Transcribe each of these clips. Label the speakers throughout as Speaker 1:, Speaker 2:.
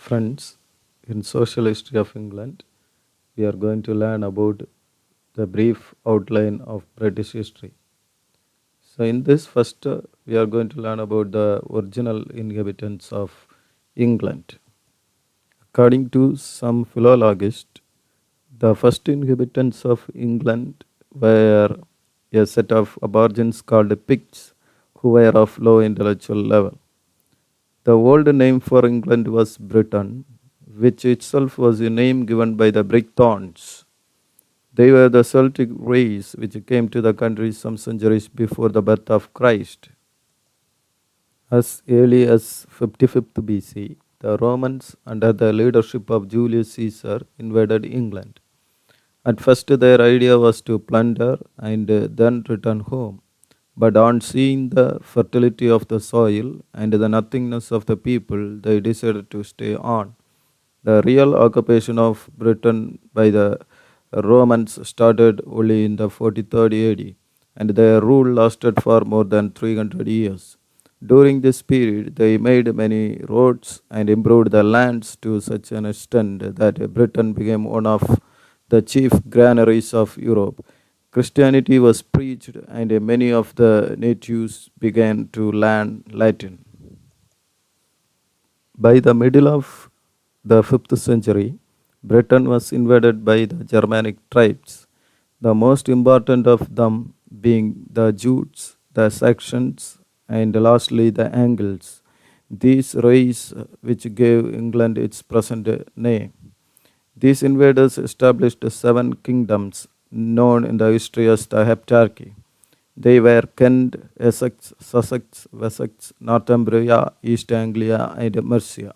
Speaker 1: Friends, in Social History of England, we are going to learn about the brief outline of British history. So, in this first, we are going to learn about the original inhabitants of England. According to some philologists, the first inhabitants of England were a set of aborigines called Picts who were of low intellectual level. The old name for England was Britain, which itself was a name given by the Brythons. They were the Celtic race which came to the country some centuries before the birth of Christ. As early as 55th BC, the Romans, under the leadership of Julius Caesar, invaded England. At first, their idea was to plunder and then return home. But on seeing the fertility of the soil and the nothingness of the people, they decided to stay on. The real occupation of Britain by the Romans started only in the 43rd AD, and their rule lasted for more than 300 years. During this period, they made many roads and improved the lands to such an extent that Britain became one of the chief granaries of Europe. Christianity was preached, and many of the natives began to learn Latin. By the middle of the 5th century, Britain was invaded by the Germanic tribes, the most important of them being the Jutes, the Saxons, and lastly the Angles. These race which gave England its present name. These invaders established 7 kingdoms known in the history as the Heptarchy. They were Kent, Essex, Sussex, Wessex, Northumbria, East Anglia, and Mercia.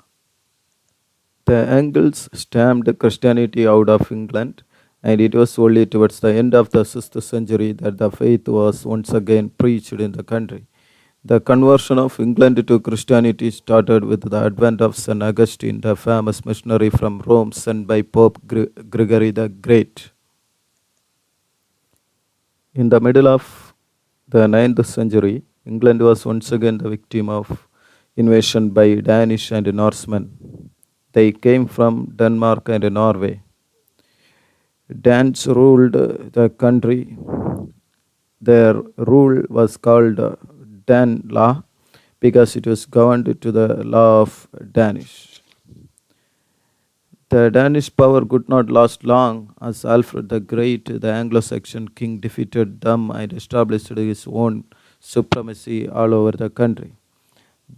Speaker 1: The Angles stamped Christianity out of England, and it was only towards the end of the 6th century that the faith was once again preached in the country. The conversion of England to Christianity started with the advent of St. Augustine, the famous missionary from Rome sent by Pope Gregory the Great. In the middle of the 9th century, England was once again the victim of invasion by Danish and Norsemen. They came from Denmark and Norway. Danes ruled the country. Their rule was called Danelaw because it was governed to the law of Danish. The Danish power could not last long as Alfred the Great, the Anglo-Saxon king, defeated them and established his own supremacy all over the country.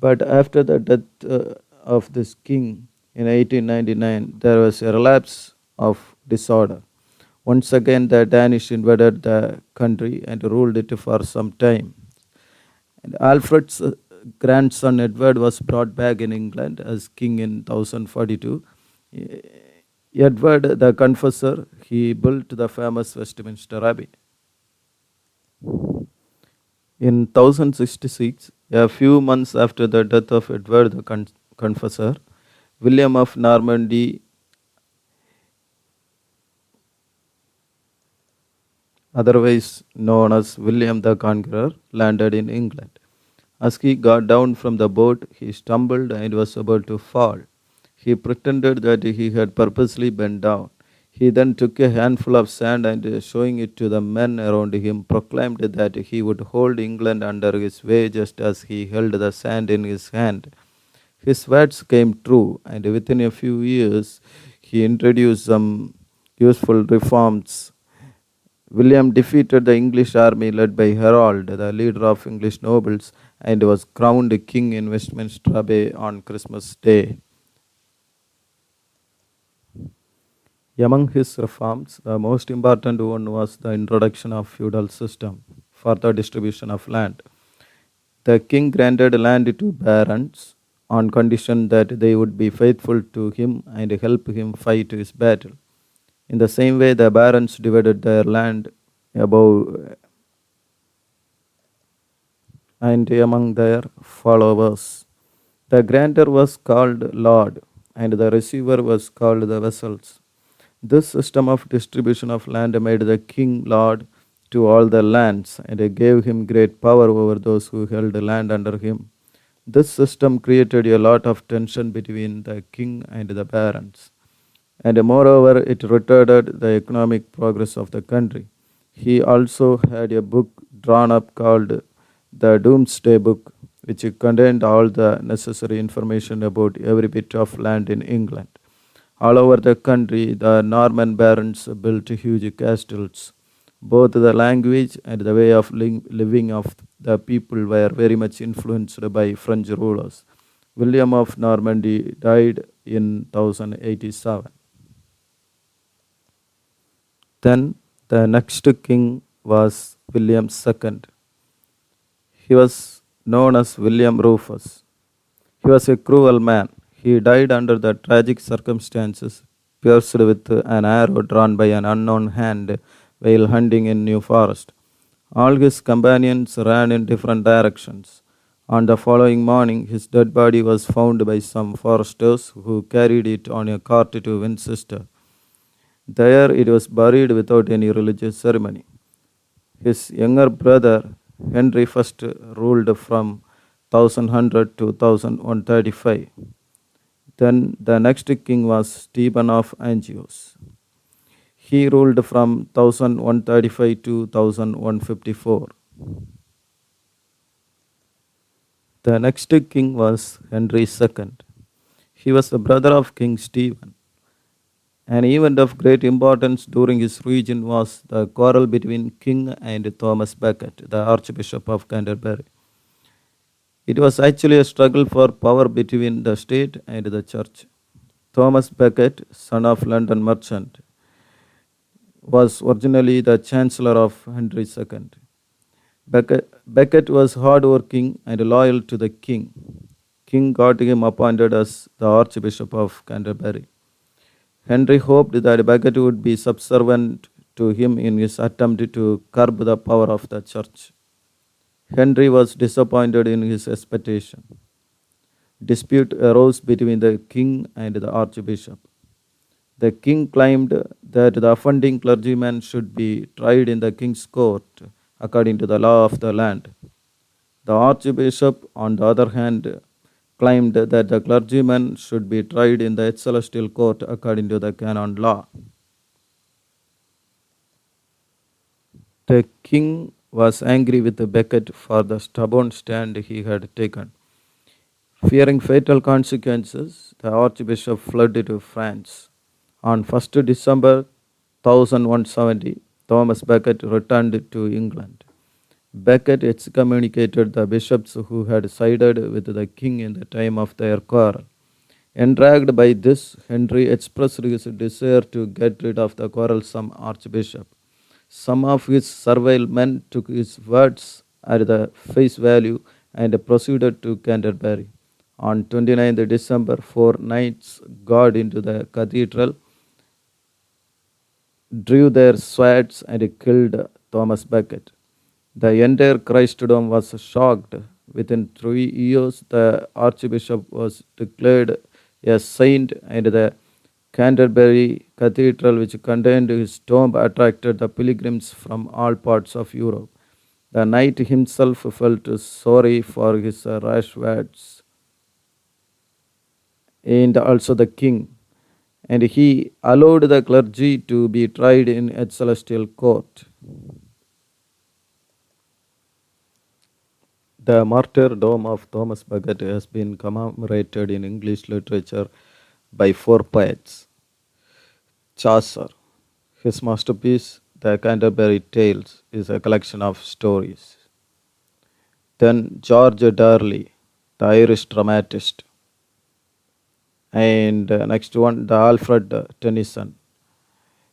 Speaker 1: But after the death of this king in 1899, there was a relapse of disorder. Once again, the Danish invaded the country and ruled it for some time. And Alfred's grandson Edward was brought back in England as king in 1042. Edward the Confessor, he built the famous Westminster Abbey. In 1066, a few months after the death of Edward the Confessor, William of Normandy, otherwise known as William the Conqueror, landed in England. As he got down from the boat, he stumbled and was about to fall. He pretended that he had purposely bent down. He then took a handful of sand and, showing it to the men around him, proclaimed that he would hold England under his way just as he held the sand in his hand. His words came true, and within a few years, he introduced some useful reforms. William defeated the English army led by Harold, the leader of English nobles, and was crowned king in Westminster Abbey on Christmas Day. Among his reforms, the most important one was the introduction of feudal system for the distribution of land. The king granted land to barons on condition that they would be faithful to him and help him fight his battle. In the same way, the barons divided their land above and among their followers. The grantor was called lord, and the receiver was called the vassals. This system of distribution of land made the king lord to all the lands and gave him great power over those who held land under him. This system created a lot of tension between the king and the barons, and moreover, it retarded the economic progress of the country. He also had a book drawn up called the Doomsday Book, which contained all the necessary information about every bit of land in England. All over the country, the Norman barons built huge castles. Both the language and the way of living of the people were very much influenced by French rulers. William of Normandy died in 1087. Then the next king was William II. He was known as William Rufus. He was a cruel man. He died under the tragic circumstances, pierced with an arrow drawn by an unknown hand while hunting in New Forest. All his companions ran in different directions. On the following morning, his dead body was found by some foresters who carried it on a cart to Winchester. There it was buried without any religious ceremony. His younger brother, Henry I, ruled from 1100 to 1135. Then the next king was Stephen of Antioch. He ruled from 1135 to 1154. The next king was Henry II. He was the brother of King Stephen. An event of great importance during his reign was the quarrel between King and Thomas Becket, the Archbishop of Canterbury. It was actually a struggle for power between the state and the church. Thomas Becket, son of London merchant, was originally the chancellor of Henry II. Becket was hardworking and loyal to the king. King got him appointed as the Archbishop of Canterbury. Henry hoped that Becket would be subservient to him in his attempt to curb the power of the church. Henry was disappointed in his expectation. Dispute arose between the king and the archbishop. The king claimed that the offending clergyman should be tried in the king's court according to the law of the land. The archbishop, on the other hand, claimed that the clergyman should be tried in the celestial court according to the canon law. The king was angry with Becket for the stubborn stand he had taken. Fearing fatal consequences, the archbishop fled to France. On 1st December 1170, Thomas Becket returned to England. Becket excommunicated the bishops who had sided with the king in the time of their quarrel. Enraged by this, Henry expressed his desire to get rid of the quarrelsome archbishop. Some of his servile men took his words at the face value and proceeded to Canterbury. On 29th December, 4 knights got into the cathedral, drew their swords and killed Thomas Becket. The entire Christendom was shocked. Within 3 years, the archbishop was declared a saint, and the Canterbury Cathedral, which contained his tomb, attracted the pilgrims from all parts of Europe. The knight himself felt sorry for his rash words, and also the king, and he allowed the clergy to be tried in a celestial court. The martyrdom of Thomas Becket has been commemorated in English literature by 4 poets. Chaucer, his masterpiece, The Canterbury Tales, is a collection of stories. Then George Darley, the Irish dramatist. And next one, the Alfred Tennyson.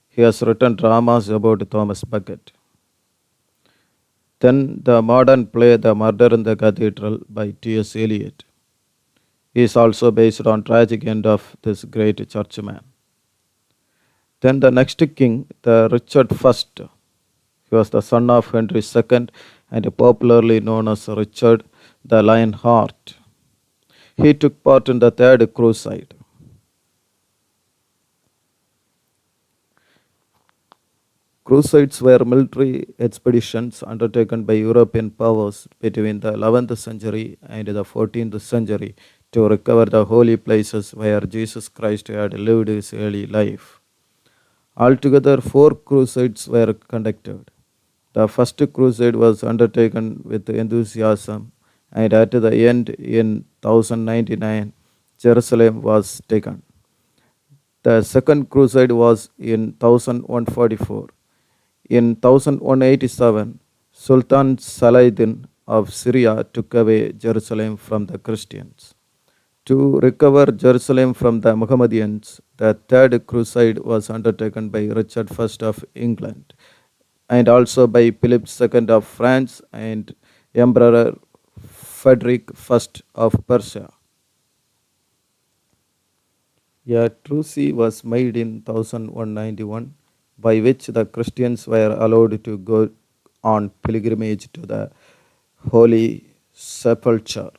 Speaker 1: He has written dramas about Thomas Becket. Then the modern play The Murder in the Cathedral by T.S. Eliot is also based on tragic end of this great churchman. Then the next king, the Richard I, he was the son of Henry II and popularly known as Richard the Lionheart. He took part in the Third Crusade. Crusades were military expeditions undertaken by European powers between the 11th century and the 14th century to recover the holy places where Jesus Christ had lived his early life. Altogether, four crusades were conducted. The first crusade was undertaken with enthusiasm, and at the end, in 1099, Jerusalem was taken. The second crusade was in 1144. In 1187, Sultan Saladin of Syria took away Jerusalem from the Christians. To recover Jerusalem from the Mohammedans, the Third Crusade was undertaken by Richard I of England and also by Philip II of France and Emperor Frederick I of Persia. A truce was made in 1191 by which the Christians were allowed to go on pilgrimage to the Holy Sepulchre.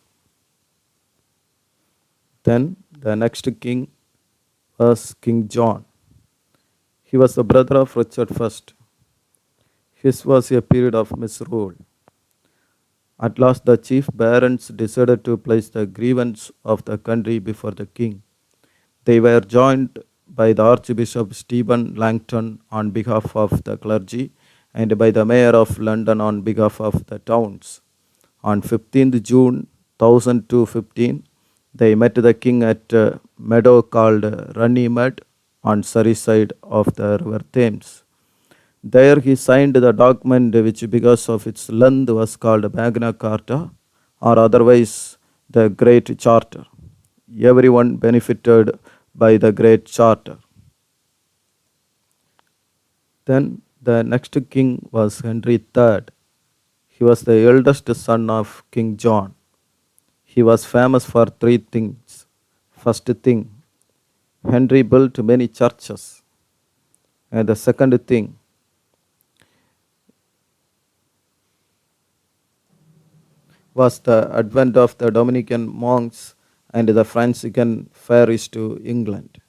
Speaker 1: Then the next king was King John. He was the brother of Richard I. His was a period of misrule. At last, the chief barons decided to place the grievance of the country before the king. They were joined by the Archbishop Stephen Langton on behalf of the clergy and by the Mayor of London on behalf of the towns. On 15th June 1215, they met the king at a meadow called Runnymede on Surrey side of the river Thames. There he signed the document which because of its length was called Magna Carta or otherwise the Great Charter. Everyone benefited by the Great Charter. Then the next king was Henry III. He was the eldest son of King John. He was famous for three things. First thing, Henry built many churches. And the second thing, was the advent of the Dominican monks and the Franciscan friars to England.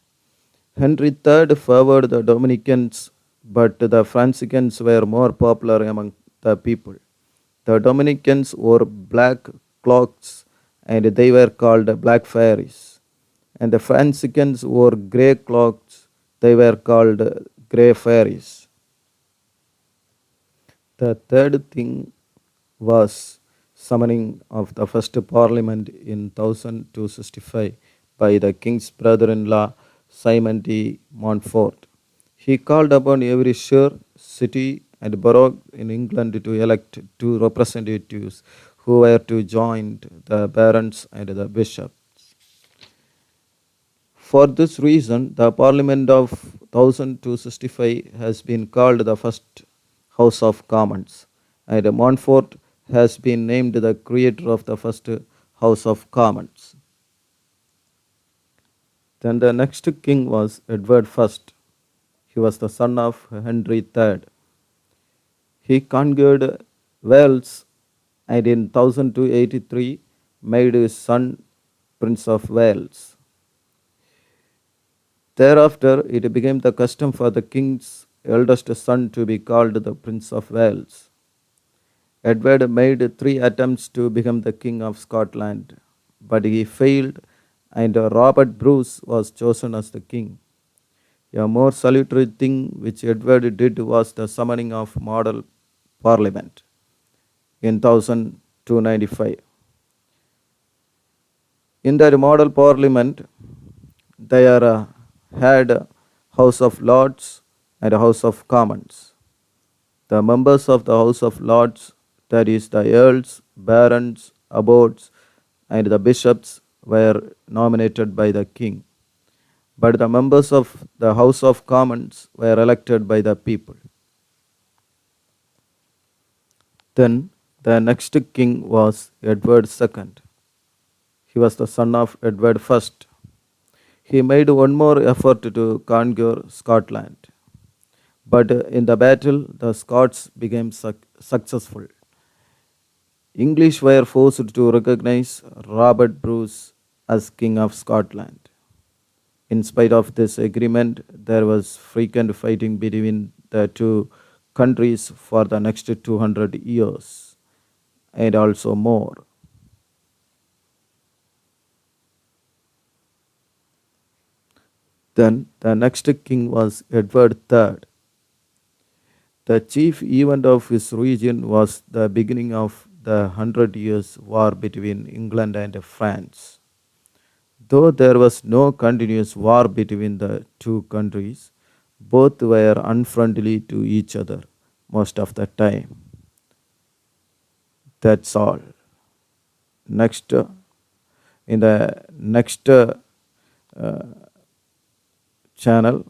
Speaker 1: Henry III favored the Dominicans, but the Franciscans were more popular among the people. The Dominicans wore black cloaks and they were called black friars. And the Franciscans wore grey cloaks, they were called grey friars. The third thing was summoning of the first parliament in 1265 by the king's brother-in-law Simon de Montfort. He called upon every shire, city and borough in England to elect two representatives who were to join the barons and the bishops. For this reason, the Parliament of 1265 has been called the first House of Commons, and Montfort has been named the creator of the first House of Commons. Then the next king was Edward I. He was the son of Henry III. He conquered Wales and in 1283 made his son Prince of Wales. Thereafter, it became the custom for the king's eldest son to be called the Prince of Wales. Edward made 3 attempts to become the King of Scotland, but he failed, and Robert Bruce was chosen as the king. A more salutary thing which Edward did was the summoning of model parliament in 1295. In that model parliament, there had House of Lords and House of Commons. The members of the House of Lords, that is the earls, barons, abbots, and the bishops, were nominated by the king. But the members of the House of Commons were elected by the people. Then the next king was Edward II. He was the son of Edward I. He made one more effort to conquer Scotland. But in the battle, the Scots became successful. English were forced to recognize Robert Bruce as King of Scotland. In spite of this agreement, there was frequent fighting between the two countries for the next 200 years and also more. Then the next king was Edward III. The chief event of his region was the beginning of the Hundred Years' War between England and France. Though there was no continuous war between the two countries, both were unfriendly to each other most of the time. That's all. Next, in the next channel,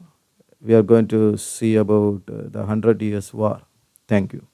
Speaker 1: we are going to see about the Hundred Years' War. Thank you.